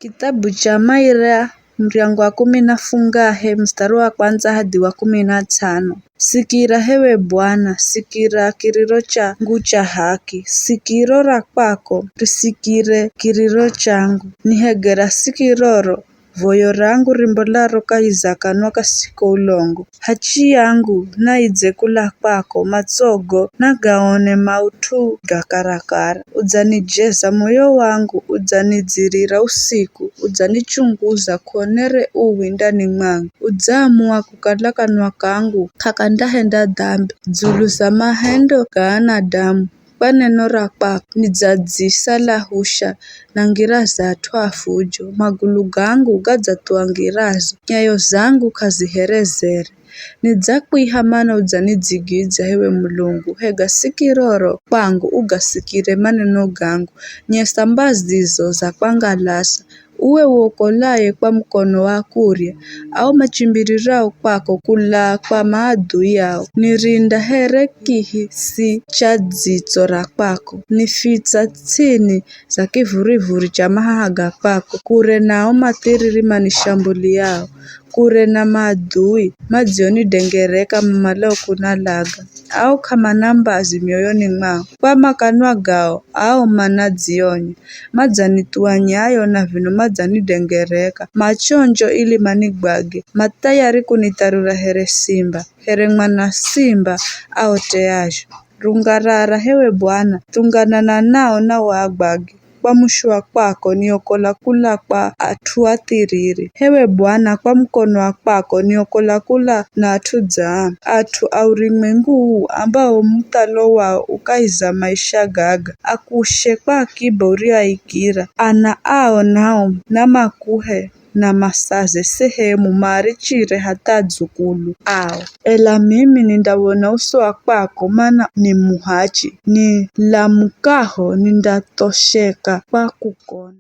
Kitabu cha Maira mriango wa 10 mstari wa 1 hadi wa 15. Sikira hewe Bwana, sikira kiriro changu cha haki, sikiro ra kwako risikire kiriro changu, nihegera sikiroro voyo rangu rimbolaro kaizakanwa kasiko ulongo. Hachi yangu naidze kula kwako, matsogo nagaone mautu gakarakara. Udzanijeza moyo wangu, udzanidzirira usiku, udzanichunguza kuonere uwi ndani mwangu. Udzaamua kukadla kanwa kangu kakandahenda dhambi, dzulu za mahendo gaana damu. Kwa neno ra kwako nidzadzisa lahusha na ngira zatwa fujo. Magulu gangu gadzatuangirazo, nyayo zangu kaziherezere. Nidzakwiha mana udzanidzigidza hewe Mulungu, hega sikiroro kwangu ugasikire maneno gangu. Nyesa mbazizo za kwangalasa, uwe uokolaye kwa mkono wa kurya, au machimbirirao kwako kula kwa maadui yao. Nirinda here kihisi cha dzitso ra kwako, nifitsa tsini za kivurivuri cha mahaga kwako. Kure nao matiriri manishambuli yao, kure na maadui madzioni dengereka mamaleo kunalaga, au kama nambazi mioyoni mwao. Kwa makanwa gao au manadzionya, madzanituanyayo na vino madzanidengereka. Machonjo ili manigwage, matayari kunitarura here simba, here mwana simba aoteajo. Rungarara hewe Bwana, tunganana nao na wagwage. Kwa mshua kwako niokola kula kwa atuatiriri. Hewe Bwana, kwa mkono wa kwako niokola kula na atudza. Atu aurimwengu ambao mtalo wao ukaiza maisha gaga. Akushe kwa akiba uriaikira. Ana ao nao na makuhe na masaze sehemu marichire hata dzukulu ao. Ela mimi nindawona uso wa kwako mana ni muhachi. Ni lamukaho nindatosheka kwa kukona.